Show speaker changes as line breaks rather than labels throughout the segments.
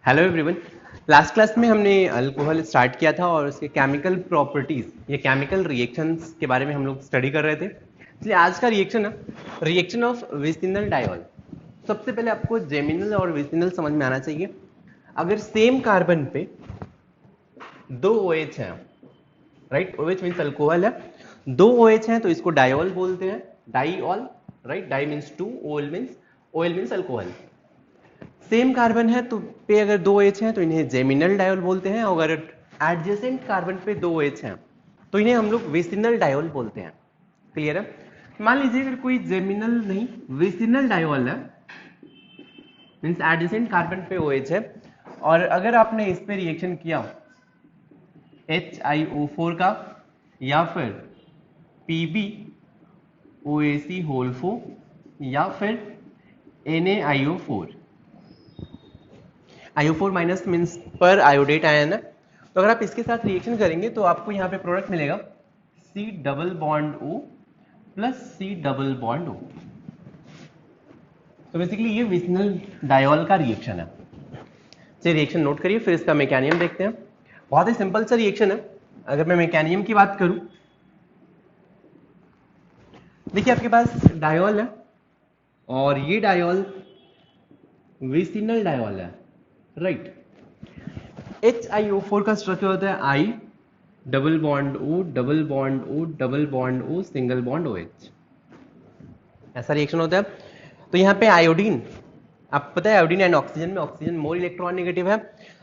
Hello everyone. Last class में हमने alcohol start किया था और उसके केमिकल प्रॉपर्टीज या केमिकल रिएक्शंस के बारे में हम लोग स्टडी कर रहे थे। इसलिए आज का रिएक्शन है रिएक्शन ऑफ विसिनल डायोल। सबसे पहले आपको जेमिनल और विसिनल समझ में आना चाहिए। अगर सेम कार्बन पे दो OH हैं, राइट, OH मीन्स अल्कोहल है, दो OH हैं तो इसको डायोल बोलते हैं, diol, right. Di means two, O L means alcohol. Same carbon है तो पे अगर दो OH हैं तो इन्हें जेमिनल डायोल बोलते हैं, और अगर एडजेसेंट कार्बन पे दो OH हैं तो इन्हें हम लोग विसिनल डायोल बोलते हैं। क्लियर है? मान लीजिए अगर कोई जेमिनल नहीं विसिनल डायोल है, मीन्स एडजेसेंट कार्बन पे OH है, और अगर आपने इस पे रिएक्शन किया HiO4 का या फिर PbOAc होल 4 या फिर NaIO4, IO4 माइनस मीन्स पर आयोडेट आयन है, तो अगर आप इसके साथ रिएक्शन करेंगे तो आपको यहाँ पे प्रोडक्ट मिलेगा C double bond O plus C double bond O। तो बेसिकली ये विसिनल डायोल का रिएक्शन है। चलिए रिएक्शन नोट करिए, फिर इसका मैकेनिज्म देखते हैं। बहुत ही सिंपल सा रिएक्शन है। अगर मैं मैकेनिज्म की बात करूं, देखिए आपके पास डायोल है और ये डायोल विसिनल डायोल है, राइट। HiO4 का स्ट्रक्चर होता है I double bond O double bond O double bond O single bond OH, ऐसा रिएक्शन होता है। तो यहाँ पे आयोडीन, आपको पता है आयोडीन एंड ऑक्सीजन में ऑक्सीजन मोर इलेक्ट्रॉन नेगेटिव है।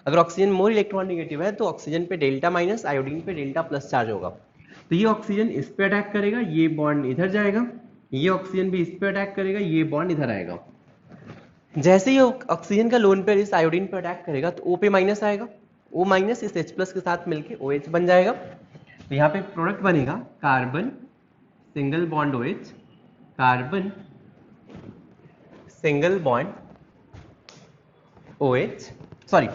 अगर ऑक्सीजन मोर इलेक्ट्रॉन नेगेटिव है तो ऑक्सीजन पे डेल्टा माइनस, आयोडीन पे डेल्टा प्लस चार्ज होगा। तो ये ऑक्सीजन इस पे अटैक करेगा, ये बॉन्ड इधर जाएगा, ये ऑक्सीजन भी इस पे अटैक करेगा, ये बॉन्ड इधर आएगा। जैसे ही ऑक्सीजन का लोन पेयर इस आयोडीन पे अटैक करेगा तो O पे माइनस आएगा, O माइनस इस H प्लस के साथ मिलके OH बन जाएगा। तो यहाँ पे प्रोडक्ट बनेगा carbon single bond OH, carbon single bond OH, sorry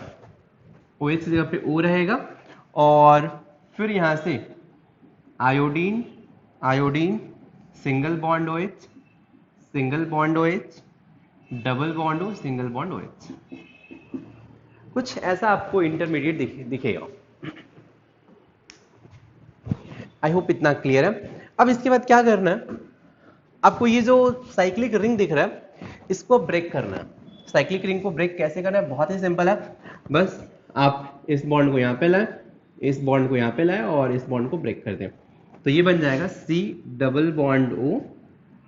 OH की जगह पे O रहेगा, और फिर यहाँ से iodine iodine single bond OH single bond OH double bond O single bond OH। कुछ ऐसा आपको इंटरमीडिएट दिखेगा। आई होप इतना क्लियर है। अब इसके बाद क्या करना है, आपको ये जो साइक्लिक रिंग दिख रहा है इसको ब्रेक करना है। साइक्लिक रिंग को ब्रेक कैसे करना है, बहुत ही सिंपल है। बस आप इस बॉन्ड को यहाँ पे लाएं, इस बॉन्ड को यहाँ पे लाएं और इस बॉन्ड को ब्रेक कर दें, तो ये बन जाएगा C double bond O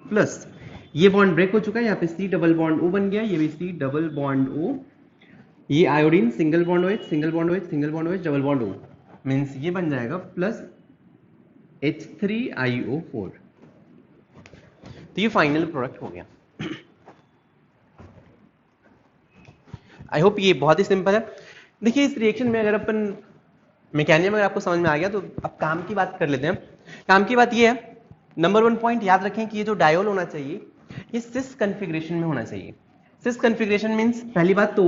plus, ये बॉन्ड ब्रेक हो चुका है, यहाँ पे C डबल बॉन्ड O बन गया, ये भी C डबल बॉन्ड O, ये iodine single bond OH single bond OH single bond OH double bond O, means ये बन जाएगा प्लस H3IO4। तो ये फाइनल प्रोडक्ट हो गया। आई होप ये बहुत ही सिंपल है। देखिए इस रिएक्शन में अगर अपन मैकेनिज्म अगर आपको समझ में आ गया तो अब काम की बात कर लेते हैं। काम की बात ये है, नंबर 1 पॉइंट याद रखें कि ये जो डायोल होना चाहिए ये सिस कन्फिग्रेशन में होना चाहिए। सिस कन्फिग्रेशन मीन्स पहली बात तो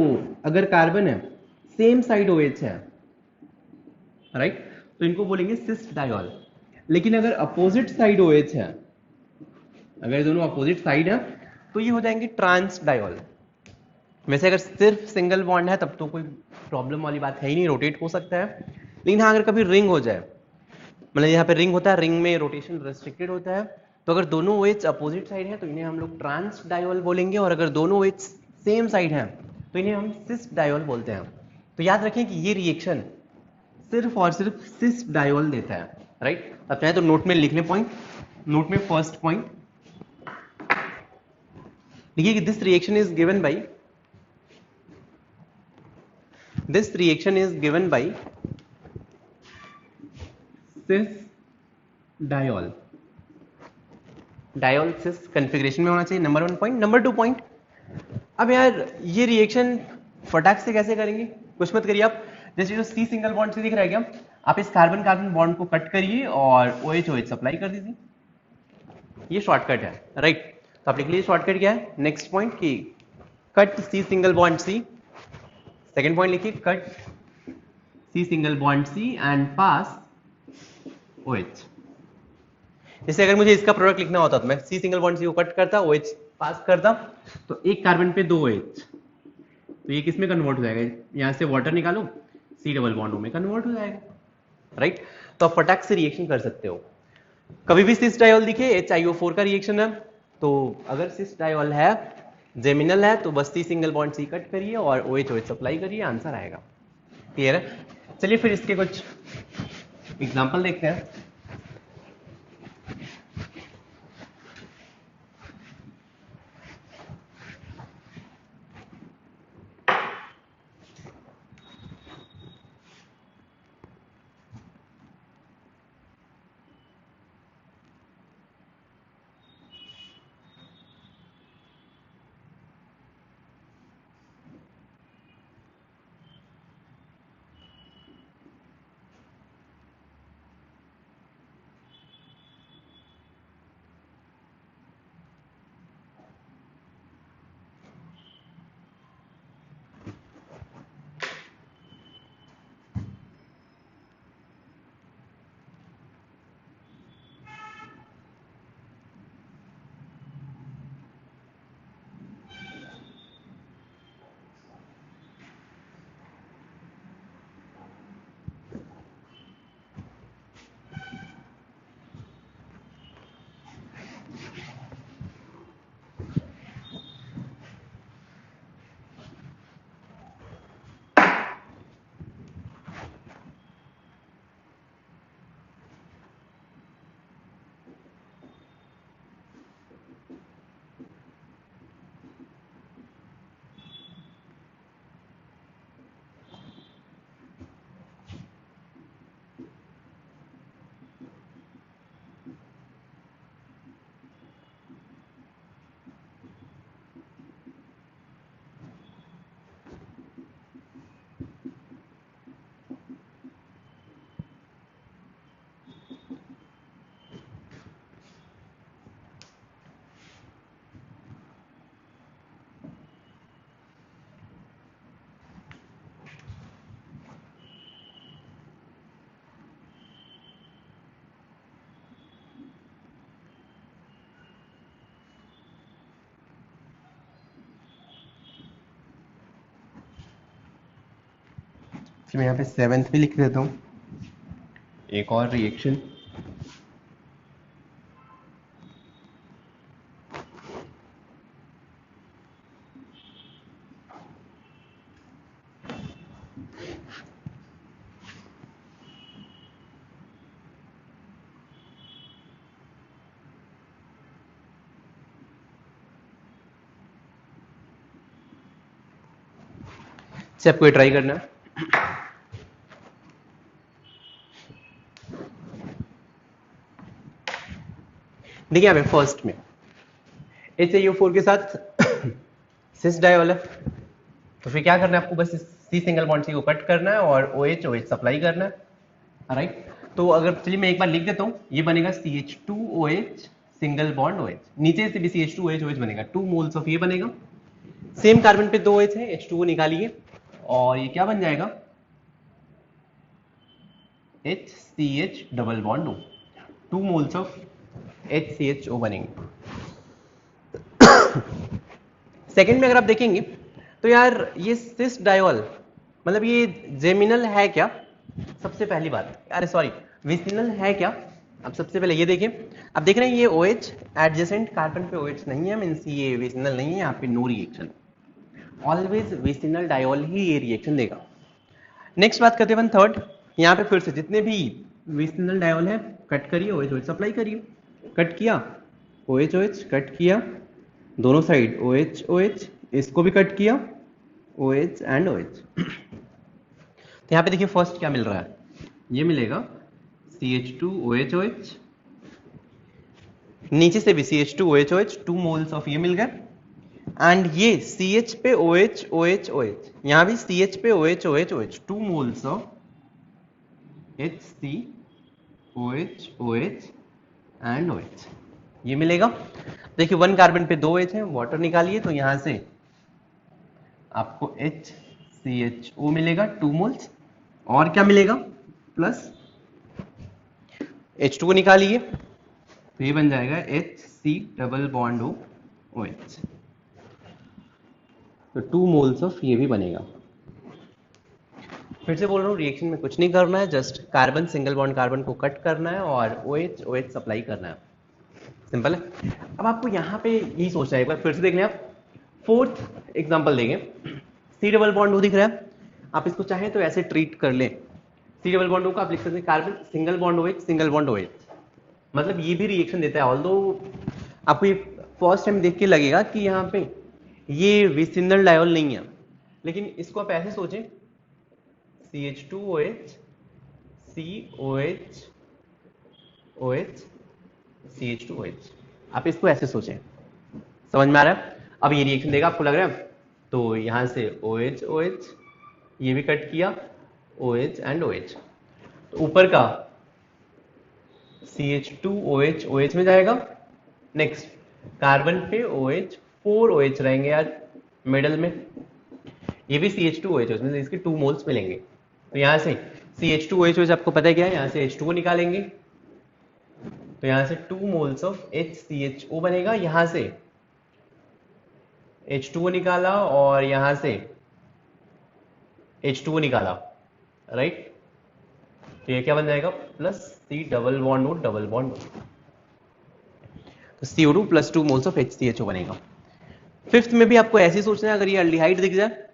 अगर कार्बन है सेम साइड OH है, राइट, तो इनको बोलेंगे सिस डायोल। लेकिन अगर अपोजिट साइड OH है, अगर दोनों अपोजिट साइड है तो ये हो जाएंगे ट्रांस डायोल। वैसे अगर सिर्फ सिंगल बॉन्ड है तब तो कोई प्रॉब्लम वाली बात है ही नहीं, रोटेट हो सकता है। लेकिन हाँ अगर कभी रिंग हो जाए, मतलब यहाँ पे रिंग होता है, रिंग में रोटेशन रेस्ट्रिक्टेड होता है, तो अगर दोनों OH अपोजिट साइड है तो इन्हें हम लोग ट्रांस डायोल बोलेंगे, और अगर दोनों OH सेम साइड है तो इन्हें हम सिस डायोल बोलते हैं। तो याद रखें कि ये रिएक्शन सिर्फ और सिर्फ सिस डायोल देता है, राइट। अब चाहे तो नोट में लिख लें पॉइंट, नोट में फर्स्ट पॉइंट देखिए कि this reaction is given by cis diol. Diol cis configuration में होना चाहिए, नंबर 1 पॉइंट। नंबर 2 पॉइंट, अब यार ये रिएक्शन फटाक से कैसे करेंगे, कुछ मत करिए आप। जैसे जो C सिंगल बॉन्ड से दिख रहा है क्या, आप इस कार्बन कार्बन बॉन्ड को कट करिए और OH OH सप्लाई कर दीजिए, ये शॉर्टकट है, राइट। तो आप लिख लीजिए शॉर्टकट क्या है। नेक्स्ट पॉइंट की cut C single bond C, second point लिखिए cut C single bond C and pass OH। जैसे अगर मुझे इसका प्रोडक्ट लिखना होता तो मैं C सिंगल बॉन्ड C को कट करता, OH पास करता, तो एक कार्बन पे दो OH, तो ये किस में कन्वर्ट हो जाएगा, यहाँ से वाटर निकालो, सी डबल बॉन्ड ओ में कन्वर्ट हो जाएगा, राइट। तो आप फटाक से रिएक्शन कर सकते हो। कभी भी सिस डायोल दिखे HiO4 का रिएक्शन है, तो अगर सिस डायोल है, जेमिनल है, तो बस C single bond C cut करिए और OH OH सप्लाई करिए, आंसर आएगा। क्लियर है? चलिए फिर इसके कुछ एग्जांपल देखते हैं। मैं यहाँ पे 7th भी लिख देता हूँ, एक और रिएक्शन। से आपको ट्राई करना है। देखिए यहाँ पे फर्स्ट में HiO4 के साथ सिस डायोल है, तो फिर क्या करना है आपको, बस सी सिंगल बॉन्ड सी को कट करना है और OH OH सप्लाई करना है, राइट। तो अगर चलिए मैं एक बार लिख देता हूँ, ये बनेगा CH2OH सिंगल बॉन्ड OH, नीचे से भी CH2OH OH बनेगा, 2 मोल्स ऑफ ये बनेगा, सेम कार्बन पे 2 OH है, H2O निकालिए और ये क्या बन जाएगा, HCH double bond O, 2 moles of HCHO बनेंगे। सेकंड में अगर आप देखेंगे तो यार ये सिस डायोल मतलब ये जेमिनल है क्या, सबसे पहली बात, अरे सॉरी विसिनल है क्या। अब सबसे पहले ये देखिए, आप देख रहे हैं ये OH एडजेसेंट कार्बन पे OH नहीं है, मींस ये विसिनल नहीं है, यहाँ पे no reaction, always vicinal diol ही ये रिएक्शन देगा। नेक्स्ट बात करते हैं थर्ड, यहाँ पे फिर से जितने भी विसिनल डायोल है कट करिए, OH OH सप्लाई करिए, कट किया OH OH, कट किया दोनों साइड OH OH, इसको भी कट किया OH एंड OH। तो यहाँ पे देखिए फर्स्ट क्या मिल रहा है, ये मिलेगा CH2OH OH, नीचे से भी CH2OH OH, 2 मोल्स ऑफ ये मिल गए, एंड ये CH पे OH OH OH, यहाँ भी CH पे OH OH OH, 2 moles of HCOH OH and OH, ये मिलेगा। देखिए 1 कार्बन पे 2 OH है, वाटर निकालिए तो यहां से आपको HCHO मिलेगा 2 मोल्स, और क्या मिलेगा प्लस H2O निकालिए तो ये बन जाएगा HC डबल बॉन्ड OH। तो 2 मोल्स ऑफ ये भी बनेगा। फिर से बोल रहा हूँ, रिएक्शन में कुछ नहीं करना है, just carbon single bond carbon को कट करना है और OH OH सप्लाई करना है, सिंपल है। अब आपको यहाँ पे यही सोचना है, एक बार फिर से देख लें आप। फोर्थ एग्जांपल देंगे, सी डबल बॉन्ड O दिख रहा है, आप इसको चाहें तो ऐसे ट्रीट कर लें, सी डबल बॉन्ड O को आप लिख सकते हैं carbon single bond OH single bond OH, मतलब ये भी रिएक्शन देता है। ऑल्दो आपको ये फर्स्ट टाइम देख के लगेगा कि यहाँ पे ये विसिनल डायोल नहीं है, लेकिन इसको आप ऐसे सोचें, CH2OH COH OH CH2OH, आप इसको ऐसे सोचें, समझ में आ रहा है? अब ये रिएक्शन देगा, आपको लग रहा है? तो यहां से OH OH ये भी कट किया, OH एंड OH, तो ऊपर का CH2OH OH में जाएगा, नेक्स्ट कार्बन पे OH 4 OH रहेंगे यार मिडल में, ये भी CH2OH में इसके 2 मोल्स मिलेंगे। तो यहां से CH2OH आपको पता है क्या है, यहां से H2O निकालेंगे, तो यहां से 2 मोल्स ऑफ HCHO बनेगा, यहां से H2O निकाला और यहां से H2O निकाला, राइट? तो ये क्या बन जाएगा, plus C double bond O double bond O, तो CO2 plus 2 moles of HCHO बनेगा। फिफ्थ में भी आपको ऐसे ही सोचना है, अगर ये अल्डिहाइड दिख जाए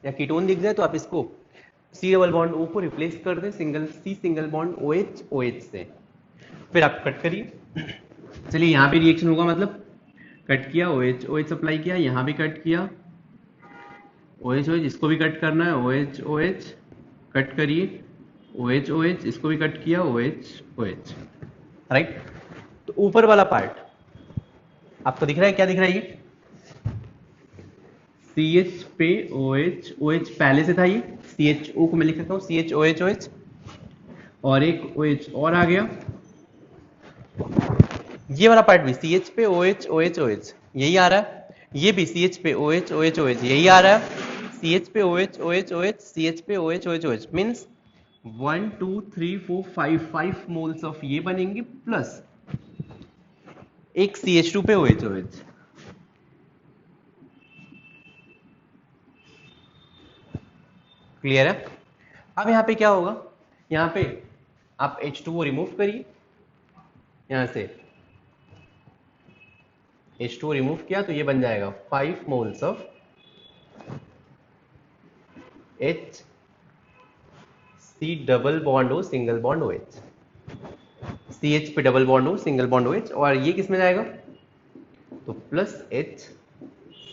या कीटोन दिख जाए तो आप इसको C डबल बॉन्ड O को रिप्लेस कर दें सिंगल बॉन्ड OH OH से, फिर आप कट करिए। चलिए यहाँ पे रिएक्शन होगा, मतलब कट किया OH OH सप्लाई किया, यहाँ भी कट किया OH OH, इसको भी कट करना है OH OH, कट करिए OH OH, इसको भी कट किया OH OH, राइट? तो ऊपर वाला पार्ट आपको दिख रहा है, क्या दिख रहा है? ये CH पे OH OH पहले से था, ये CHO को मैं लिख सकता हूँ CHOH OH, और एक OH और आ गया, ये वाला पार्ट भी CH पे OH OH OH यही आ रहा है, ये भी CH पे OH OH OH यही आ रहा है, CH पे OH OH OH CH पे OH OH OH, means 1 2 3 4 5 moles of ये बनेंगे, प्लस एक CH2 पे OH OH। क्लियर है? अब यहाँ पे क्या होगा, यहाँ पे आप H2O रिमूव करिए, यहां से H2O रिमूव किया तो ये बन जाएगा 5 moles of H C double bond O single bond OH, CH पे double bond O single bond OH, और ये किस में जाएगा, तो प्लस H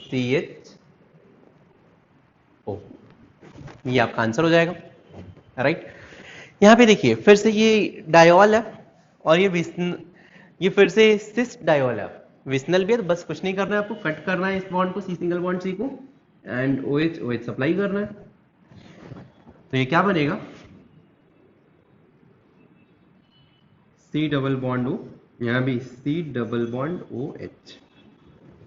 CH O, ये आपका आंसर हो जाएगा, राइट? यहाँ पे देखिए फिर से ये डायोल है और ये फिर से सिस डायोल है, विस्नल भी है, तो बस कुछ नहीं करना है आपको, कट करना है इस बॉन्ड को, C सिंगल बॉन्ड C को, एंड OH OH सप्लाई करना है, तो ये क्या बनेगा, C डबल बॉन्ड O, यहाँ भी C डबल बॉन्ड OH,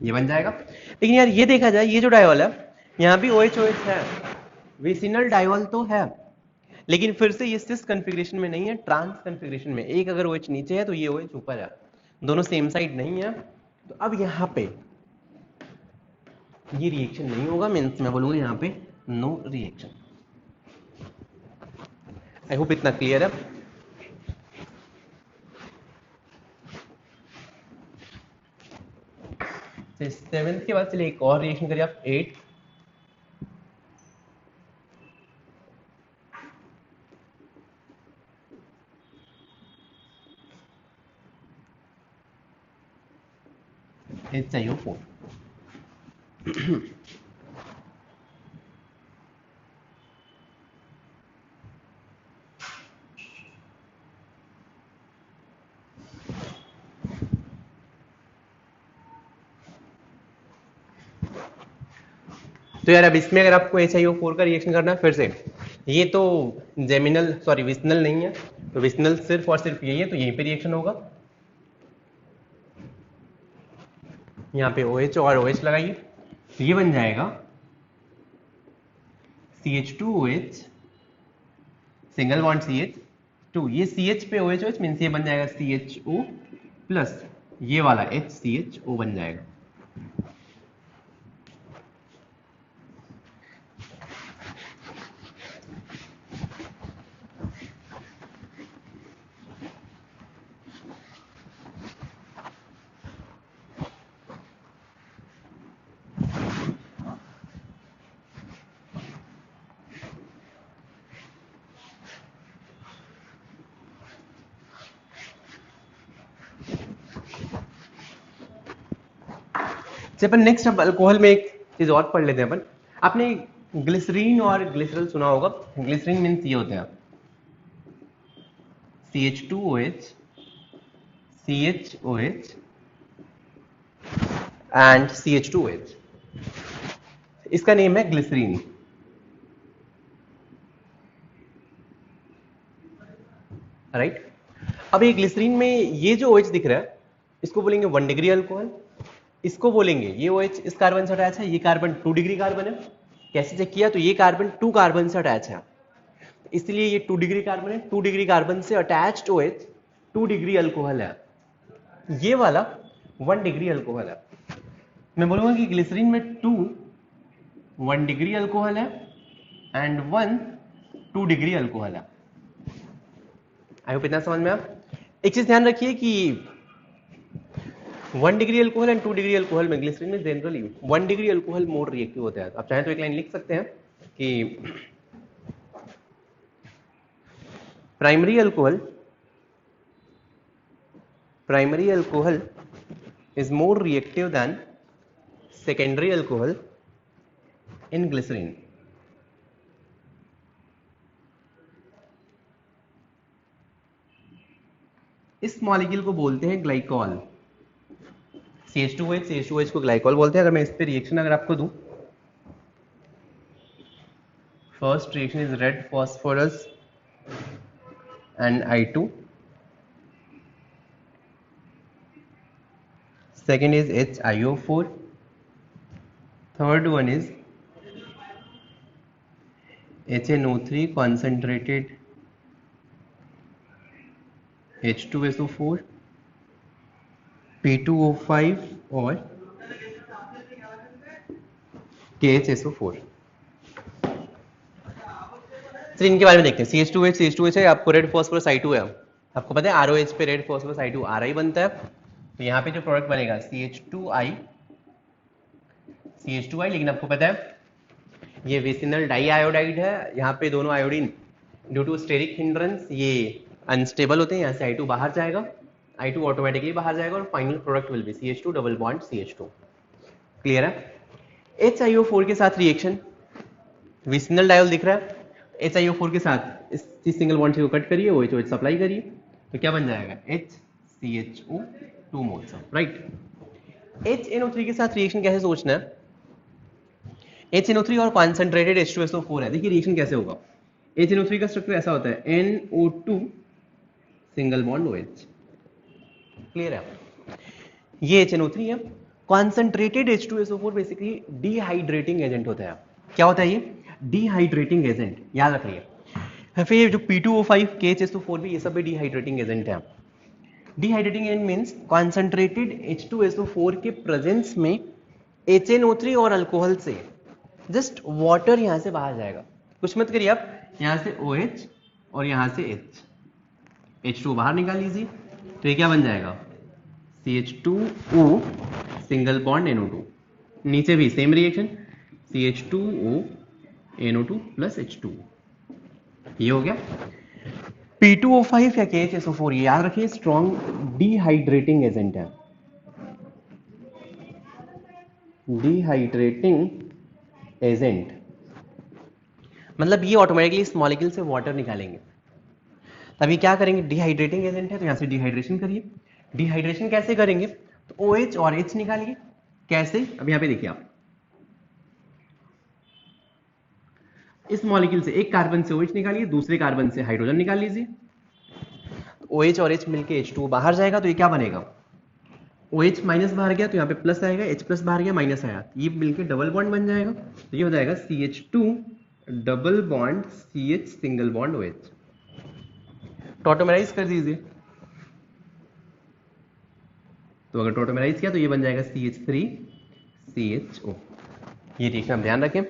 ये बन जाएगा। लेकिन यार ये देखा जाए, ये जो डायोल है यहाँ भी OH OH है, विसिनल डायोल तो है, लेकिन फिर से ये सिस कॉन्फ़िगरेशन में नहीं है, ट्रांस कॉन्फ़िगरेशन में, एक अगर OH नीचे है तो ये OH ऊपर है, दोनों सेम साइड नहीं है, तो अब यहाँ पे ये रिएक्शन नहीं होगा, मीन्स मैं बोलूंगा यहाँ पे नो रिएक्शन। आई होप इतना क्लियर है। सेवेंथ के बाद चलिए एक और रिएक्शन करिए आप, 8 HiO4। तो यार अब इसमें अगर आपको HiO4 का रिएक्शन करना है, फिर से ये तो विस्नल नहीं है, तो विस्नल सिर्फ और सिर्फ यही है, तो यहीं पे रिएक्शन होगा, यहाँ पे OH और OH लगाइए, तो ये बन जाएगा CH2OH सिंगल बॉन्ड CH2, ये CH पे OH OH मीन्स ये बन जाएगा CHO प्लस ये वाला HCHO बन जाएगा। अपन नेक्स्ट अब अल्कोहल में एक चीज और पढ़ लेते हैं अपन। आपने ग्लिसरीन और ग्लिसरॉल सुना होगा। ग्लिसरीन मीन्स ये होते हैं CH2OH, CHOH एंड CH2OH। इसका नेम है ग्लिसरीन, राइट। अब ये ग्लिसरीन में ये जो OH दिख रहा है इसको बोलेंगे 1 डिग्री अल्कोहल। इसको बोलेंगे ये OH इस कार्बन से अटैच है, ये कार्बन 2 डिग्री कार्बन है। कैसे चेक किया? तो ये कार्बन 2 कार्बन से अटैच है, इसलिए ये 2 डिग्री कार्बन है। 2 डिग्री कार्बन से अटैच्ड OH 2 डिग्री अल्कोहल है। ये वाला 1 डिग्री अल्कोहल है। मैं बोलूंगा कि ग्लिसरीन में 2 1 डिग्री अल्कोहल है एंड 1 2 डिग्री अल्कोहल है। आई होप इतना समझ में आया। एक चीज ध्यान रखिए कि 1 degree alcohol and 2 degree alcohol में ग्लिसरीन में generally 1 degree alcohol more reactive होता है। आप चाहें तो एक लाइन लिख सकते हैं कि primary alcohol is more reactive than secondary alcohol in glycerin. इस मॉलिक्यूल को बोलते हैं ग्लाइकॉल। CH2OH को ग्लाइकॉल बोलते हैं। अगर मैं इस पे रिएक्शन अगर आपको दूं, first reaction is red phosphorus and I2, second is HiO4, third one is HNO3 concentrated H2SO4, P2O5 और KHSO4। चलिए इनके बारे में देखते हैं। CH2OH है, आपको रेड फॉस्फोरस I2 है। आपको पता है ROH पे रेड फॉस्फोरस I2 RI बनता है, तो यहाँ पे जो प्रोडक्ट बनेगा CH2I, लेकिन आपको पता है ये विसिनल डाई आयोडाइड है। यहाँ पे दोनों iodine due to steric hindrance ये अनस्टेबल होते हैं। यहाँ से I2 बाहर जाएगा, I2 ऑटोमेटिकली बाहर जाएगा और final product will be CH2 double bond CH2। Clear है? HiO4 के साथ रिएक्शन, विसिनल डायोल दिख रहा है, HiO4 के साथ इस सिंगल बॉन्ड को कट करिए, OH सप्लाई करिए, तो क्या बन जाएगा HCHO 2 moles of, right. HNO3 के साथ रिएक्शन कैसे सोचना है? HNO3 और कॉन्सेंट्रेटेड H2SO4 है। देखिए रिएक्शन कैसे होगा। HNO3 का स्ट्रक्चर ऐसा होता है NO2 single bond OH। Clear है? ये HNO3 है। Concentrated H2SO4 basically dehydrating agent होता है। क्या होता है ये? डिहाइड्रेटिंग एजेंट, याद रखिए। फिर ये जो P2O5 KHSO4 भी, ये सब भी डिहाइड्रेटिंग एजेंट है। Dehydrating agent means concentrated H2SO4 के प्रेजेंस में HNO3 और अल्कोहल से जस्ट वाटर यहां से बाहर जाएगा। कुछ मत करिए आप, यहां से OH और यहां से H2 बाहर निकाल लीजिए, तो ये क्या बन जाएगा CH2O सिंगल बॉन्ड NO2। नीचे भी same reaction CH2O NO2 plus H2। ये हो गया। P2O5 या KHSO4 ये याद रखिए स्ट्रॉन्ग डिहाइड्रेटिंग एजेंट है। डिहाइड्रेटिंग एजेंट मतलब ये ऑटोमेटिकली इस मॉलिक्यूल से वाटर निकालेंगे। तभी क्या करेंगे? डिहाइड्रेटिंग एजेंट है तो यहां से डिहाइड्रेशन करिए। डिहाइड्रेशन कैसे करेंगे? तो OH और H निकालिए। कैसे? अब यहां पे देखिए आप, इस मॉलिक्यूल से एक कार्बन से OH निकालिए, दूसरे कार्बन से हाइड्रोजन निकाल लीजिए। तो OH और H मिलके H2 बाहर जाएगा, तो ये क्या बनेगा? OH माइनस बाहर गया तो यहाँ पे प्लस आएगा, H प्लस बाहर गया माइनस आया, ये मिलके डबल बॉन्ड बन जाएगा। तो ये हो जाएगा CH2 double bond CH single bond OH। टॉटोमराइज कर दीजिए। तो अगर टॉटोमराइज किया तो ये बन जाएगा CH3CHO। ये रिएक्शन आप ध्यान रखें।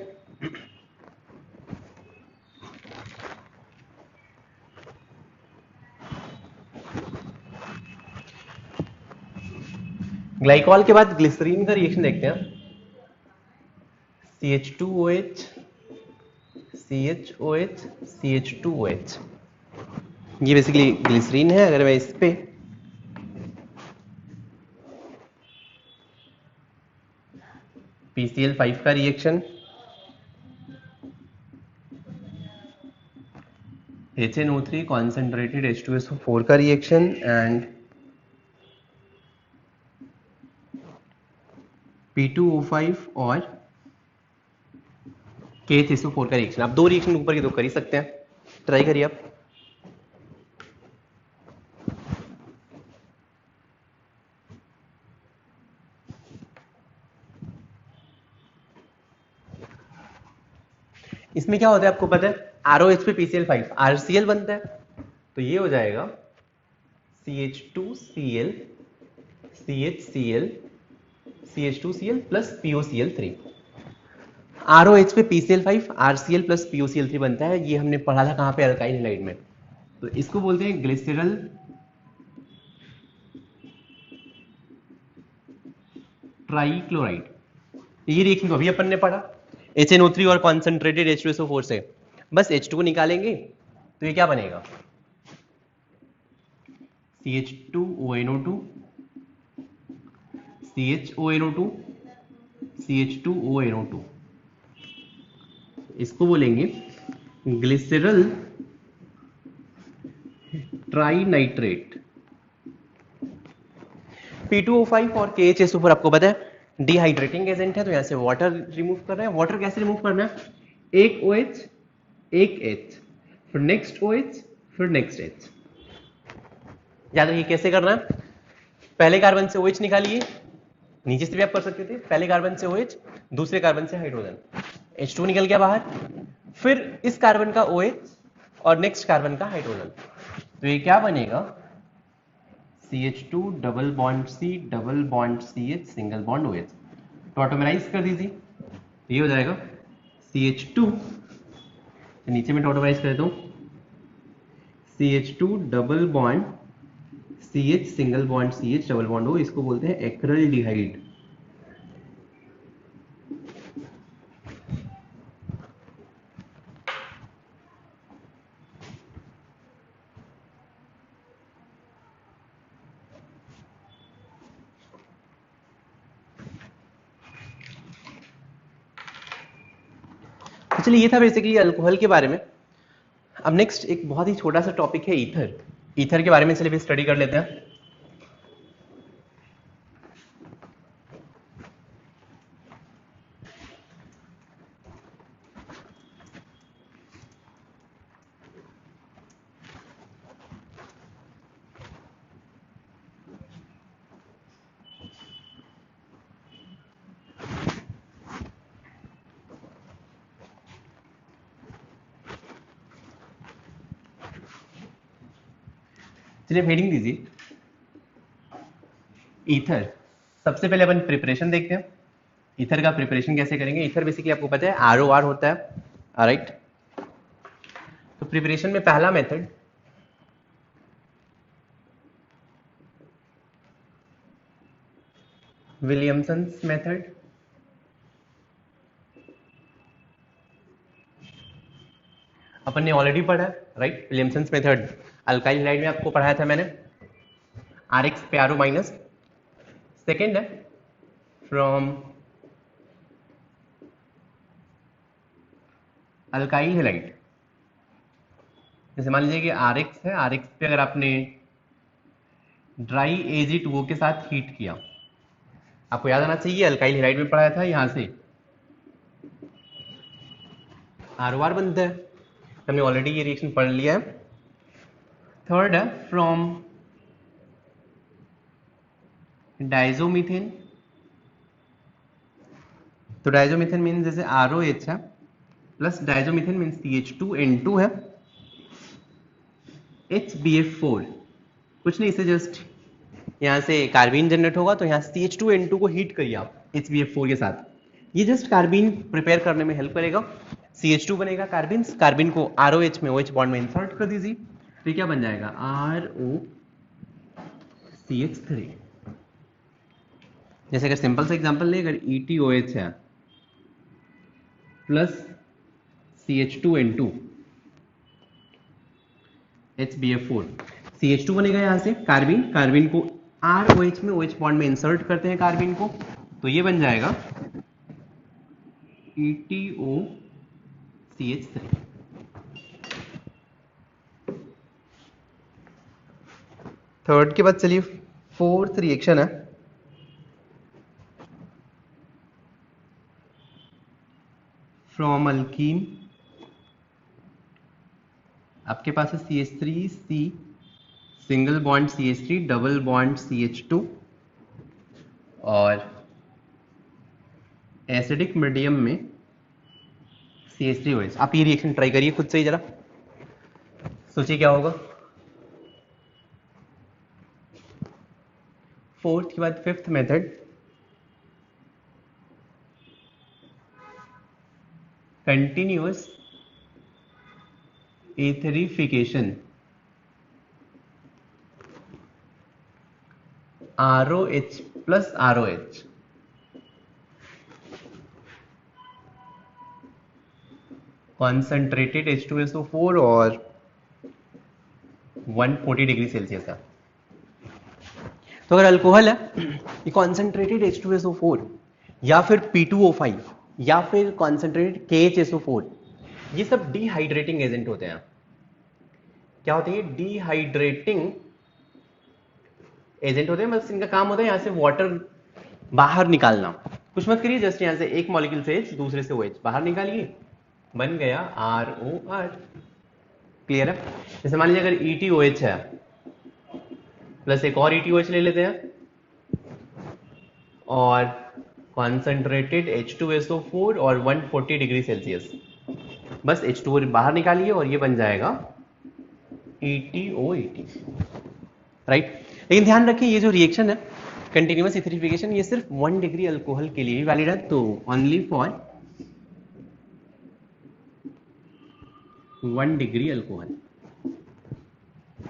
ग्लाइकॉल के बाद ग्लिसरीन का रिएक्शन देखते हैं। CH2OH CHOH CH2OH, ये बेसिकली ग्लिसरीन है। अगर मैं इस पे PCl5 का रिएक्शन, HNO3 कॉन्सेंट्रेटेड H2SO4 का रिएक्शन एंड P2O5 और KHSO4 का रिएक्शन। आप दो रिएक्शन ऊपर के दो कर ही सकते हैं, ट्राई करिए आप। इसमें क्या होता है आपको पता है, ROH पे PCl5 RCl बनता है, तो ये हो जाएगा CH2Cl CHCl CH2Cl plus POCl3। ROH पे PCl5 RCl प्लस POCl3 बनता है, ये हमने पढ़ा था कहां पे, अल्काइल हैलाइड में। तो इसको बोलते हैं ग्लिसरल ट्राइक्लोराइड। ये रिएक्शन को अभी अपन ने पढ़ा, HNO3 और कॉन्सेंट्रेटेड H2SO4 से बस H2 को निकालेंगे तो ये क्या बनेगा, CH2ONO2 CHONO2 CH2ONO2, इसको बोलेंगे ग्लिसरल ट्राइनाइट्रेट। P2O5 और KHSO4 आपको पता है डिहाइड्रेटिंग एजेंट है, तो यहां से वाटर रिमूव कर रहे हैं। वाटर कैसे रिमूव करना है, एक OH एक H, फिर नेक्स्ट OH फिर नेक्स्ट H। याद रखिए कैसे करना है, पहले कार्बन से OH निकालिए, नीचे से भी आप कर सकते थे, पहले कार्बन से OH दूसरे कार्बन से हाइड्रोजन, H2 निकल गया बाहर, फिर इस कार्बन का OH और नेक्स्ट कार्बन का हाइड्रोजन, तो ये क्या बनेगा, CH2 double bond C double bond CH single bond OH। तो ऑटोमराइज कर दीजिए, ये हो जाएगा CH2, नीचे में ऑटोमराइज कर देता हूं, CH2 double bond CH single bond CH double bond O, इसको बोलते हैं एक्रिल्डिहाइड। चलिए ये था बेसिकली अल्कोहल के बारे में। अब नेक्स्ट एक बहुत ही छोटा सा टॉपिक है ईथर। ईथर के बारे में चलिए स्टडी कर लेते हैं। चलिए हेडिंग दीजिए ईथर। सबसे पहले अपन प्रिपरेशन देखते हैं, ईथर का प्रिपरेशन कैसे करेंगे। ईथर बेसिकली आपको पता है ROR होता है, राइट। तो प्रिपरेशन में पहला मेथड विलियमसन्स मेथड, अपन ने ऑलरेडी पढ़ा है, right. Williamson's method alkyl halide में आपको पढ़ाया था मैंने, RX पे RO माइनस। सेकेंड है फ्रॉम अल्काइल हैलाइड, जैसे मान लीजिए कि RX है, RX पे अगर आपने ड्राई Ag2O के साथ हीट किया, आपको याद आना चाहिए अल्काइल हैलाइड में पढ़ाया था, यहां से ROR बनता है, हमने ऑलरेडी ये रिएक्शन पढ़ लिया है। थर्ड है फ्रॉम डाइजोमीथेन। तो डाइजोमीथेन मीन जैसे ROH है प्लस डाइजोमीथेन मीन CH2N2 है, HBF4 कुछ नहीं, इसे जस्ट यहां से कार्बीन जनरेट होगा, तो यहां CH2N2 को हीट करिए आप HBF4 के साथ, ये जस्ट कार्बीन प्रिपेयर करने में हेल्प करेगा। CH2 बनेगा कार्बीन, कार्बीन को ROH में OH बॉन्ड में इंसर्ट कर दीजिए, तो क्या बन जाएगा ROCH3। जैसे अगर सिंपल सा एग्जांपल ले, अगर ETOH है प्लस CH2N2 HBF4, CH2 बनेगा यहां से कार्बीन, कार्बीन को ROH में OH बॉन्ड में इंसर्ट करते हैं कार्बीन को, तो ये बन जाएगा ETOCH3। थर्ड के बाद चलिए फोर्थ रिएक्शन है, फ्रॉम अल्कीन। आपके पास है CH3C single bond CH3 double bond CH2 और एसिडिक मीडियम में CH3OH। आप ये रिएक्शन ट्राई करिए खुद से ही, जरा सोचिए क्या होगा। फोर्थ के बाद fifth method, continuous etherification ROH plus ROH। Concentrated H2SO4 और 140 डिग्री सेल्सियस का। तो अगर अल्कोहल है, ये कॉन्सेंट्रेटेड H2SO4 या फिर P2O5 या फिर कॉन्सेंट्रेटेड KHSO4, ये सब डिहाइड्रेटिंग एजेंट होते हैं। क्या होते हैं? डिहाइड्रेटिंग एजेंट होते हैं। बस इनका काम होता है यहां से वाटर बाहर निकालना। कुछ मत करिए, जस्ट यहां से एक मॉलिक्यूल से H दूसरे से OH बाहर निकालिए, बन गया ROR। क्लियर है? जैसे मान लीजिए अगर ETOH है प्लस एक और ETOH ले लेते हैं और कॉन्सेंट्रेटेड H2SO4 और 140 डिग्री सेल्सियस, बस H2O बाहर निकालिए और ये बन जाएगा ETOET। राइट? लेकिन ध्यान रखिए ये जो रिएक्शन है कंटिन्यूअस एथेरिफिकेशन, ये सिर्फ 1 डिग्री अल्कोहल के लिए ही वैलिड है, तो ओनली फॉर 1 डिग्री अल्कोहल।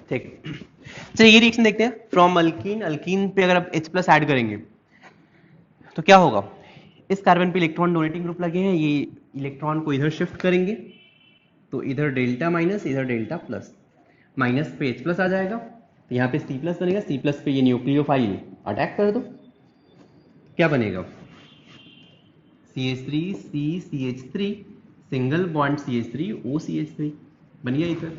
ठीक, चलिए ये रिएक्शन देखते हैं। फ्रॉम अल्कीन, अल्कीन पे अगर आप H+ ऐड करेंगे तो क्या होगा? इस कार्बन पे इलेक्ट्रॉन डोनेटिंग ग्रुप लगे हैं, ये इलेक्ट्रॉन को इधर शिफ्ट करेंगे तो इधर डेल्टा माइनस, इधर डेल्टा प्लस, माइनस पे H+ आ जाएगा, तो यहाँ पे C+ बनेगा, C+ पे ये न्यूक्लियोफाइल अटैक कर दो, क्या बनेगा? CH3C CH3 single bond CH3 OCH3 बन गया इधर।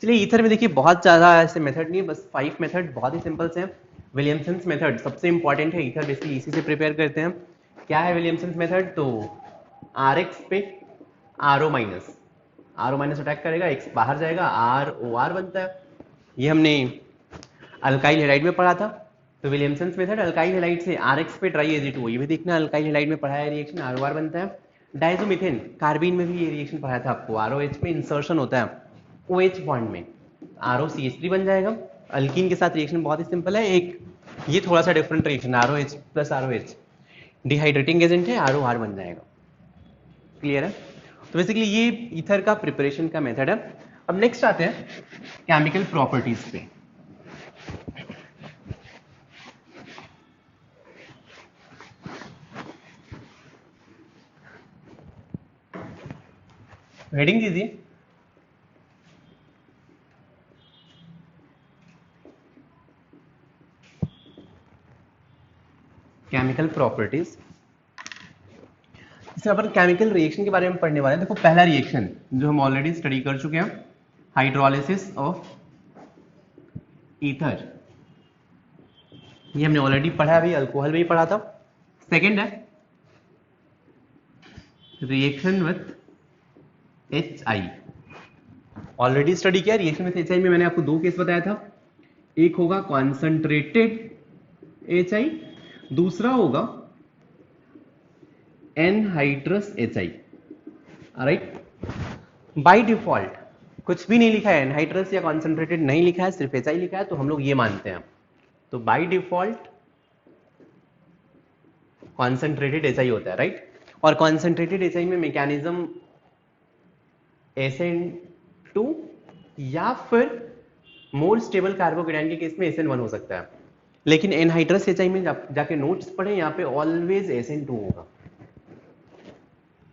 चलिए ईथर में देखिए बहुत ज़्यादा ऐसे मेथड नहीं है, बस 5 मेथड बहुत ही सिंपल से हैं। विलियमसन्स मेथड सबसे इंपॉर्टेंट है, ईथर बेसिकली इसी से प्रिपेयर करते हैं। क्या है विलियमसन्स मेथड? तो RX पे RO माइनस अटैक करेगा, X बाहर जाएगा, ROR बनता है। ये हमने अल्काइल हैलाइड में पढ़ा था। तो विलियमसन्स मेथड अल्काइल हैलाइड से RX पे ट्राई Ag2, ये भी देखना अल्काइल हैलाइड में पढ़ाया रिएक्शन, ROR बनता है। डायजोमीथेन कार्बीन में भी ये रिएक्शन पढ़ाया था आपको, ROH में इंसर्शन होता है OH बॉन्ड में, ROCH3 बन जाएगा। अल्कीन के साथ रिएक्शन बहुत ही सिंपल है, एक ये थोड़ा सा different reaction, ROH plus ROH dehydrating agent है, ROR बन जाएगा। क्लियर है? तो बेसिकली ये ईथर का प्रिपरेशन का मेथड है। अब नेक्स्ट आते हैं केमिकल प्रॉपर्टीज पे। हेडिंग दीजिए। केमिकल प्रॉपर्टीज, इसमें अपन केमिकल रिएक्शन के बारे में पढ़ने वाले हैं। देखो पहला रिएक्शन जो हम ऑलरेडी स्टडी कर चुके हैं, हाइड्रोलिसिस ऑफ ईथर, ये हमने ऑलरेडी पढ़ा है, अभी अल्कोहल में ही पढ़ा था। सेकंड है reaction with HI, already study किया। रिएक्शन विथ HI में मैंने आपको 2 केस बताया था, एक होगा कॉन्सेंट्रेटेड HI, दूसरा होगा anhydrous HI। Right? By default कुछ भी नहीं लिखा है, एनहाइड्रस या कॉन्सेंट्रेटेड नहीं लिखा है, सिर्फ HI लिखा है, तो हम लोग ये मानते हैं। तो बाय डिफॉल्ट कॉन्सेंट्रेटेड HI होता है। राइट? और कॉन्सेंट्रेटेड HI में मैकेनिज्म SN2 या फिर मोर स्टेबल कार्बोकेटाइन के केस में SN1 हो सकता है, लेकिन एनहाइड्रस HI में जाके नोट्स पढ़े, यहाँ पे ऑलवेज SN2 होगा।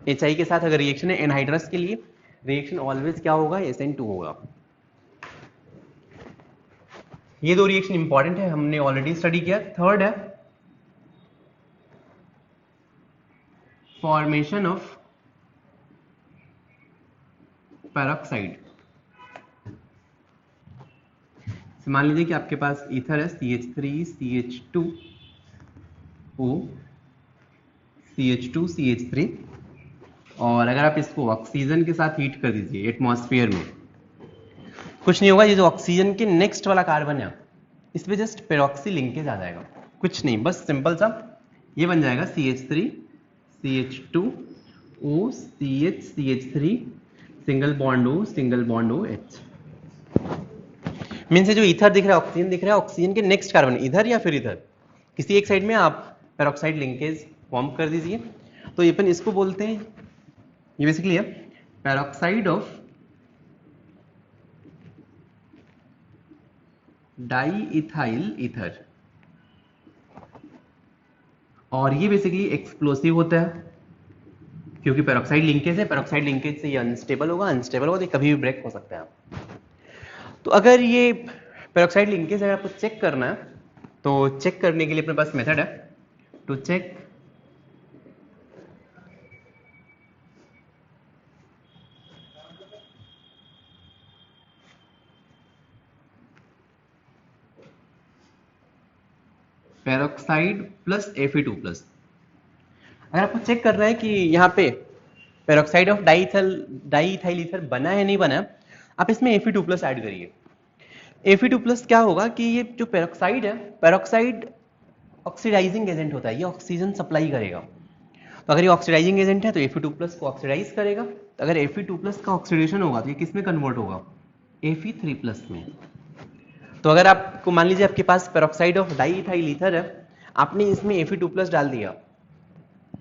HI के साथ अगर रिएक्शन है एनहाइड्रस के लिए, रिएक्शन ऑलवेज क्या होगा? SN2 होगा। ये दो रिएक्शन इंपॉर्टेंट है, हमने ऑलरेडी स्टडी किया। थर्ड है फॉर्मेशन ऑफ पेरोक्साइड। मान लीजिए कि आपके पास ईथर है CH3 CH2O CH2 CH3, और अगर आप इसको ऑक्सीजन के साथ हीट कर दीजिए एटमॉस्फेयर में, कुछ नहीं होगा, ये जो ऑक्सीजन के नेक्स्ट वाला कार्बन है इस पे जस्ट पेरोक्सी लिंकेज आ जाएगा, कुछ नहीं, बस सिंपल सा ये बन जाएगा CH3 CH2O CH3 single bond O single bond OH। Mean से जो ईथर दिख रहा है, ऑक्सीजन दिख रहा है, ऑक्सीजन के नेक्स्ट कार्बन इधर या फिर इधर किसी एक साइड में आप पेरोक्साइड लिंकेज फॉर्म कर दीजिए। तो ये अपन इसको बोलते हैं, ये बेसिकली है पेरोक्साइड ऑफ डाईइथाइल ईथर, और ये बेसिकली एक्सप्लोसिव होता है क्योंकि पेरोक्साइड लिंकेज है, पेरोक्साइड लिंकेज से ये अनस्टेबल होगा, अनस्टेबल होगा तो कभी भी ब्रेक हो सकता है। तो अगर ये पेरोक्साइड लिंकेज अगर आपको चेक करना है तो चेक करने के लिए अपने पास मेथड है to check peroxide plus Fe2 plus. अगर आपको चेक करना है कि यहाँ पे पेरोक्साइड ऑफ डाईइथाइल ईथर बना है नहीं बना, आप इसमें Fe2 प्लस ऐड करिए। Fe2 प्लस क्या होगा कि ये जो पेरोक्साइड है, पेरोक्साइड ऑक्सीडाइजिंग एजेंट होता है, ये ऑक्सीजन सप्लाई करेगा। तो अगर ये ऑक्सीडाइजिंग एजेंट है तो Fe2 प्लस को ऑक्सीडाइज करेगा। तो अगर Fe2 प्लस का ऑक्सीडेशन होगा तो ये किस में कन्वर्ट होगा, Fe3 प्लस में। तो अगर आपको मान लीजिए आपके पास पेरोक्साइड ऑफ डाईइथाइल ईथर है, आपने इसमें Fe2 प्लस डाल दिया,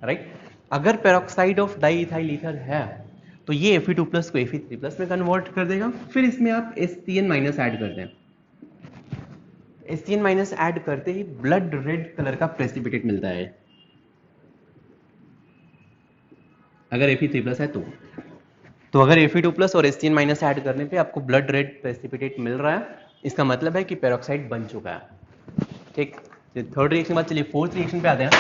राइट। अगर पेरोक्साइड ऑफ डाईइथाइल ईथर है तो ये Fe2 प्लस को Fe3 प्लस में कन्वर्ट कर देगा। फिर इसमें आप HCN माइनस ऐड कर दें। HCN माइनस ऐड करते ही ब्लड रेड कलर का प्रेसिपिटेट मिलता है अगर Fe3 प्लस है तो अगर Fe2 प्लस और HCN माइनस ऐड करने पे आपको ब्लड रेड प्रेसिपिटेट मिल रहा है, इसका मतलब है कि पेरोक्साइड बन चुका है। ठीक, थर्ड रिएक्शन के बाद चलिए फोर्थ रिएक्शन पे आते हैं।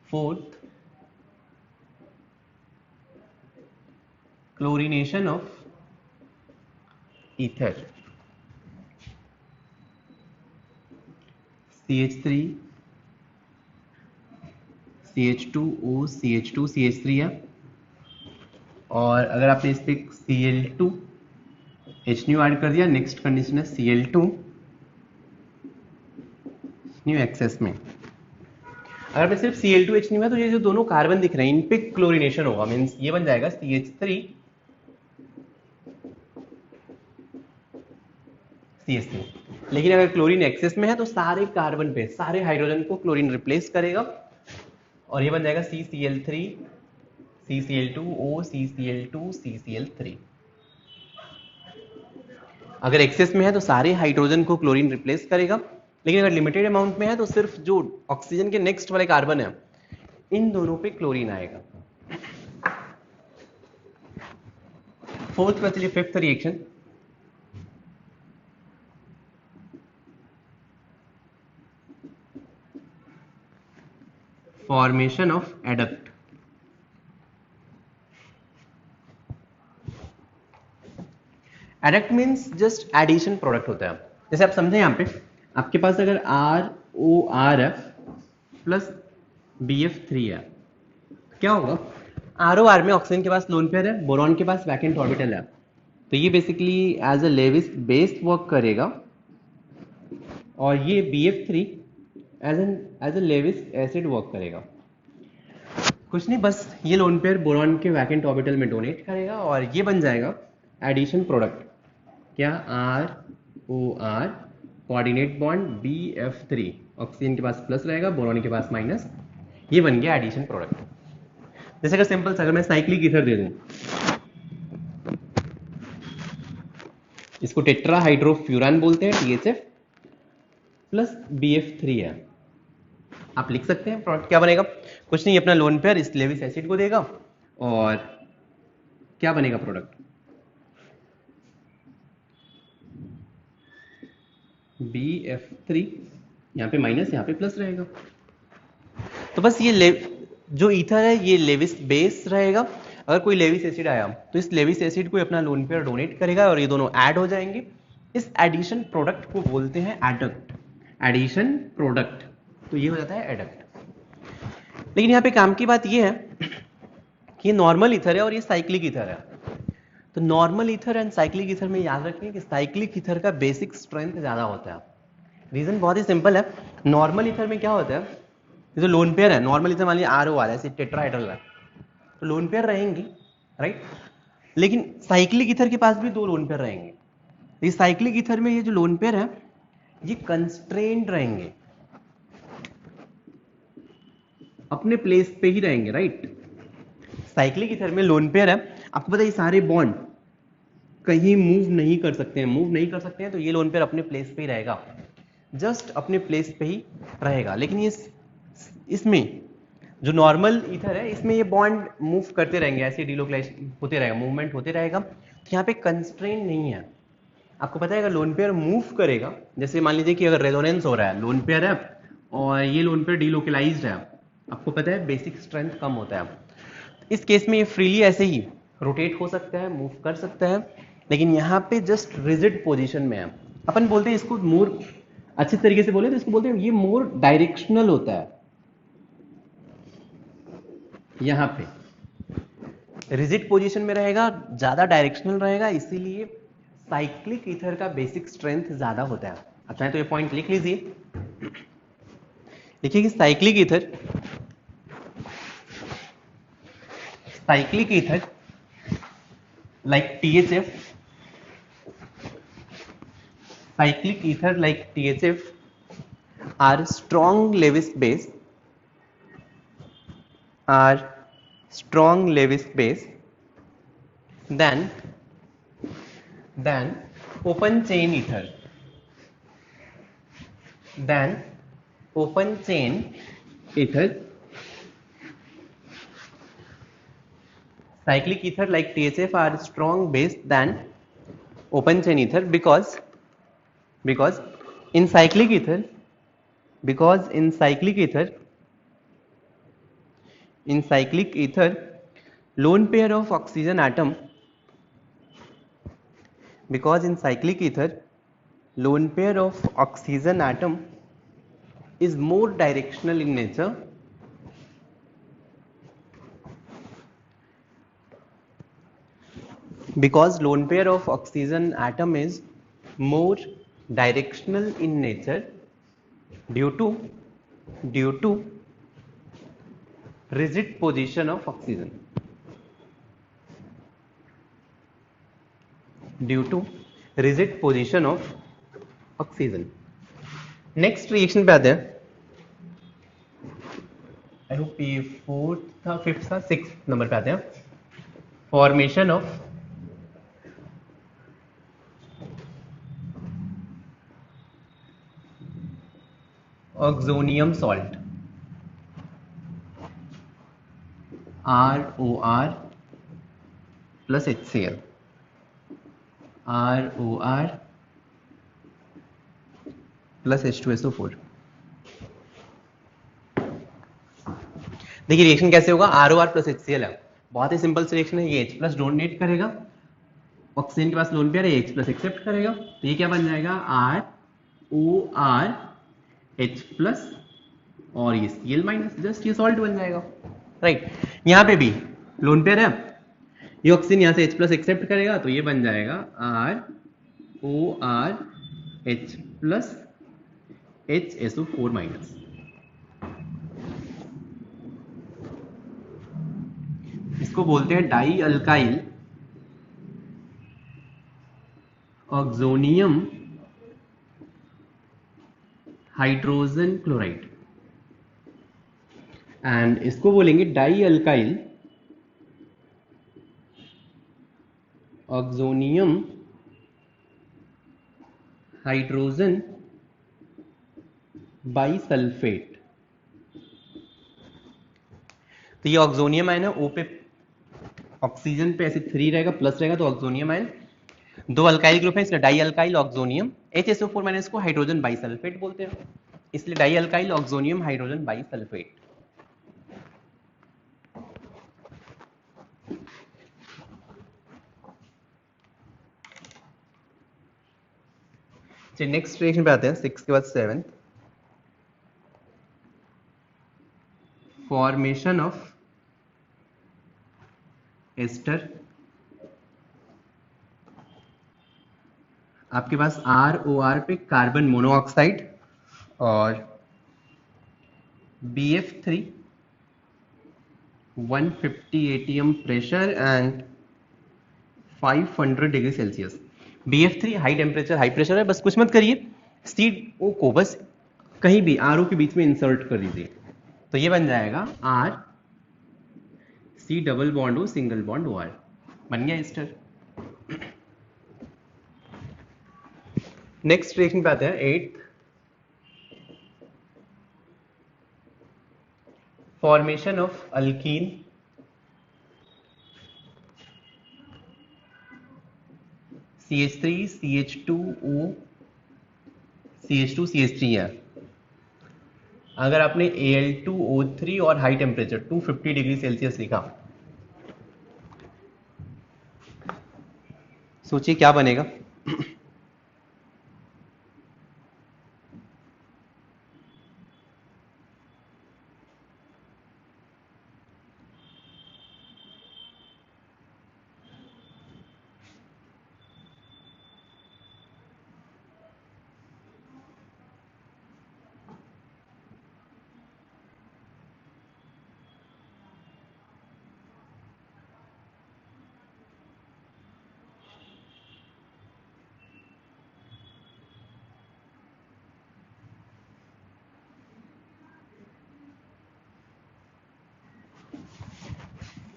Fourth, chlorination of ether, CH3 CH2O CH2 CH3 है, और अगर आपने इस पे Cl2 HNO ऐड कर दिया, नेक्स्ट कंडीशन है Cl2 न्यू एक्सेस में। अगर पे सिर्फ Cl2 HNO है तो ये जो दोनों कार्बन दिख रहे हैं इन पे क्लोरीनेशन होगा, मींस ये बन जाएगा CH3 CH3। लेकिन अगर क्लोरीन एक्सेस में है तो सारे कार्बन पे, सारे हाइड्रोजन को क्लोरीन रिप्लेस करेगा और ये बन जाएगा CCl3 CCl2O CCl2 CCl3। अगर एक्सेस में है तो सारे हाइड्रोजन को क्लोरीन रिप्लेस करेगा, लेकिन अगर लिमिटेड अमाउंट में है तो सिर्फ जो ऑक्सीजन के नेक्स्ट वाले कार्बन है इन दोनों पे क्लोरीन आएगा। फोर्थ का चलिए fifth reaction, formation of adduct. Adduct means just addition product होता है। जैसे आप समझें, यहाँ पे आपके पास अगर RORF प्लस BF3 है, क्या होगा, ROR में ऑक्सीजन के पास लोन पेयर है, बोरॉन के पास वैकेंट ऑर्बिटल है, तो ये basically as a Lewis base work करेगा, और ये BF3 as a Lewis acid work करेगा। कुछ नहीं, बस ये लोन पेयर बोरॉन के वैकेंट ऑर्बिटल में डोनेट करेगा और ये बन जाएगा एडिशन प्रोडक्ट। क्या, ROR coordinate bond BF3, oxygen के पास प्लस रहेगा, बोरॉन के पास माइनस, ये बन गया एडिशन प्रोडक्ट। जैसे अगर सिंपल अगर मैं साइक्लिक ईथर दे दूं, इसको टेट्रा हाइड्रोफ्यूरान बोलते हैं, THF प्लस BF3 है, आप लिख सकते हैं प्रोडक्ट क्या बनेगा। कुछ नहीं, अपना लोन पेयर इस लेविस एसिड को देगा और क्या बनेगा प्रोडक्ट, BF3, यहाँ पे माइनस यहाँ पे प्लस रहेगा। तो बस ये जो ईथर है ये लेविस बेस रहेगा। अगर कोई लेविस एसिड आया तो इस लेविस एसिड को अपना लोन पेयर डोनेट करेगा और ये दोनों ऐड हो जाएंगे। इस एडिशन प्रोडक्ट को बोलते हैं एडक्ट, एडिशन प्रोडक्ट, तो ये हो जाता है एडक्ट। लेकिन यहाँ पे काम की बात ये है कि ये नॉर्मल ईथर है और ये साइक्लिक ईथर है। तो normal ether and cyclic ether में याद रखें कि साइक्लिक ईथर का बेसिक स्ट्रेंथ ज्यादा होता है। रीजन बहुत ही सिंपल है, नॉर्मल ईथर में क्या होता है, जो लोन पेयर है, नॉर्मल ईथर मान लीजिए ROR ऐसे टेट्राहेड्रल है तो लोन पेयर रहेंगी, राइट। लेकिन साइक्लिक ईथर के पास भी दो लोन पेयर रहेंगे। ये साइक्लिक ईथर में ये जो लोन पेयर है ये कंस्ट्रेंड रहेंगे, अपने प्लेस पे ही रहेंगे, राइट। साइक्लिक ईथर में लोन पेयर है, आपको पता है ये सारे बॉन्ड कहीं मूव नहीं कर सकते हैं, मूव नहीं कर सकते हैं, तो ये लोन पेयर अपने प्लेस पे ही रहेगा, जस्ट अपने प्लेस पे ही रहेगा। लेकिन ये इसमें जो नॉर्मल ईथर है इसमें ये बॉन्ड मूव करते रहेंगे, ऐसे डिलोकलाइज होते रहेगा, मूवमेंट होते रहेगा। तो यहाँ पे कंस्ट्रेंट नहीं है। आपको पता है अगर लोन पेयर मूव करेगा, जैसे मान लीजिए कि अगर रेजोनेंस हो रहा है, लोन पेयर है और ये लोन पेयर डिलोकलाइज्ड है, आपको पता है बेसिक स्ट्रेंथ कम होता है। इस केस में ये फ्रीली ऐसे ही रोटेट हो सकता है, मूव कर सकता है, लेकिन यहाँ पे जस्ट रिजिड पोजीशन में है। अपन बोलते हैं इसको मोर अच्छे तरीके से बोले तो इसको बोलते हैं ये मोर डायरेक्शनल होता है। यहाँ पे रिजिड पोजीशन में रहेगा, ज्यादा डायरेक्शनल रहेगा, इसीलिए साइक्लिक ईथर का बेसिक स्ट्रेंथ ज्यादा होता है। आप चाहें तो ये पॉइंट लिख लीजिए, देखिए कि cyclic ether like THF, cyclic ether like THF are strong Lewis base, than open chain ether, cyclic ether like THF are strong base than open chain ether because in cyclic ether lone pair of oxygen atom is more directional in nature because lone pair of oxygen atom is more directional in nature due to rigid position of oxygen, next reaction पे आते हैं। I hope ये 4th था, 5th था, 6th number पे आते हैं। Formation of oxonium salt, ROR plus HCl, ROR plus H2SO4। देखिए रिएक्शन कैसे होगा, ROR plus HCl है, बहुत ही सिंपल से रिएक्शन है। ये H प्लस डोनेट करेगा, ऑक्सीजन के पास लोन पेयर है, H प्लस एक्सेप्ट करेगा, तो ये क्या बन जाएगा, ROR H प्लस और ये Cl माइनस, जस्ट ये सॉल्ट बन जाएगा, राइट। यहाँ पे भी लोन पेयर है, ये ऑक्सीजन यहाँ से H प्लस एक्सेप्ट करेगा, तो ये बन जाएगा ROR H plus HSO4 minus. इसको बोलते हैं die alkyl oxonium hydrogen chloride, and इसको बोलेंगे die alkyl oxonium hydrogen bisulphate. तो ये ऑक्सोनियम आयन है, O पे ऑक्सीजन पे ऐसे 3 रहेगा, प्लस रहेगा, तो ऑक्सोनियम आयन। 2 अल्काइल ग्रुप है, इसलिए di alkyl oxonium. HSO4 minus को हाइड्रोजन बाइसल्फेट बोलते हैं, इसलिए di alkyl oxonium hydrogen bisulphate. चलिए नेक्स्ट रिएक्शन पे आते हैं, 6 के बाद 7। Formation of ester. आपके पास ROR पे कार्बन मोनोऑक्साइड और BF3 150 ATM pressure and 500 degree Celsius. BF3 high temperature high pressure है, बस कुछ मत करिए, CO को बस कहीं भी RO के बीच में इंसर्ट कर दीजिए, तो ये बन जाएगा RC double bond O single bond OR, बन गया एस्टर। नेक्स्ट रिएक्शन पे आते हैं, 8। Formation of alkyne. CH3 CH2O CH2 CH3 है। अगर आपने Al2O3 और हाई टेम्परेचर 250 डिग्री सेल्सियस लिखा, सोचिए क्या बनेगा।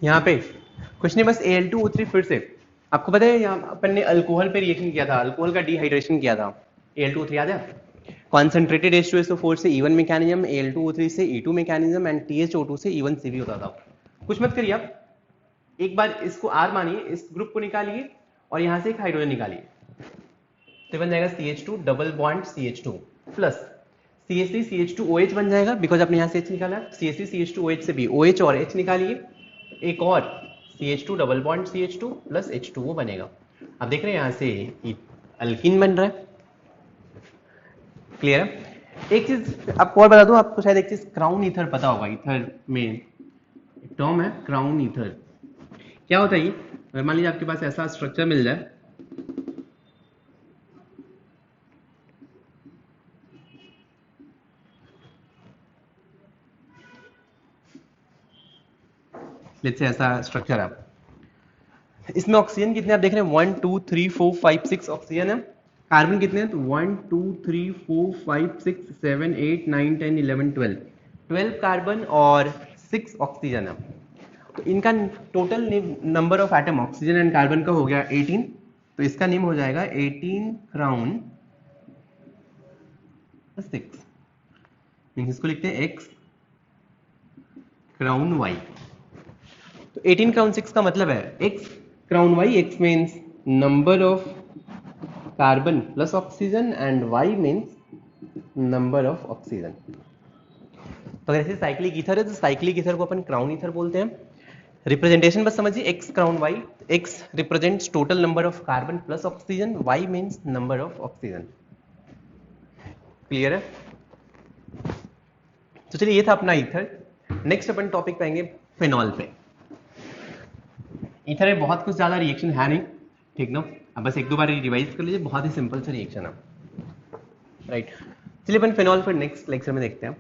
यहाँ पे कुछ नहीं, बस Al2O3 फिर से। आपको पता है यहाँ अपन ने अल्कोहल पे रिएक्शन किया था, अल्कोहल का डिहाइड्रेशन किया था। Al2O3 याद है? कॉन्सेंट्रेटेड H2SO4 से E1 मैकेनिज्म, Al2O3 से E2 मैकेनिज्म एंड THO2 से E1CV होता था। कुछ मत करिए आप, एक बार इसको R मानिए, इस ग्रुप को निकालिए और यहाँ से एक हाइड्रोजन निकालिए, तो बन जाएगा CH2 double bond CH2 plus CH3 CH2OH बन जाएगा, बिकॉज आपने यहाँ से H निकाला। CH3 CH2OH से भी OH और H निकालिए, एक और CH2 double bond CH2 plus H2O बनेगा। आप देख रहे हैं यहाँ से अल्कीन बन रहा है। क्लियर है? एक चीज आपको और बता दूं, आपको शायद एक चीज क्राउन ईथर पता होगा। ईथर में टर्म है क्राउन ईथर। क्या होता है ये? अगर मान लीजिए आपके पास ऐसा स्ट्रक्चर मिल जाए, लेट्स से ऐसा स्ट्रक्चर है, इसमें ऑक्सीजन कितने आप देख रहे हैं? 1 2 3 4 5 6 ऑक्सीजन है। कार्बन कितने हैं? तो 1 2 3 4 5 6 7 8 9 10 11 12 कार्बन और 6 ऑक्सीजन है। तो इनका total number of atom oxygen and carbon का हो गया 18, तो इसका नेम हो जाएगा 18 क्राउन 6, मींस इसको लिखते हैं X क्राउन Y। तो 18 क्राउन 6 का मतलब है X crown Y, X means number of carbon plus oxygen and Y means number of oxygen. तो अगर ऐसे साइक्लिक ईथर है तो साइक्लिक ईथर को अपन क्राउन ईथर बोलते हैं। रिप्रेजेंटेशन बस समझिए, X crown Y, X represents total number of carbon plus oxygen, Y means number of oxygen. Clear है? तो चलिए ये था अपना ईथर। नेक्स्ट अपन टॉपिक पे आएंगे फिनॉल पे। ईथर में बहुत कुछ ज्यादा रिएक्शन है नहीं, ठीक ना? अब बस एक दो बार रिवाइज कर लीजिए, बहुत ही सिंपल सा रिएक्शन है, राइट? चलिए अपन फिनॉल पर नेक्स्ट लेक्चर में देखते हैं।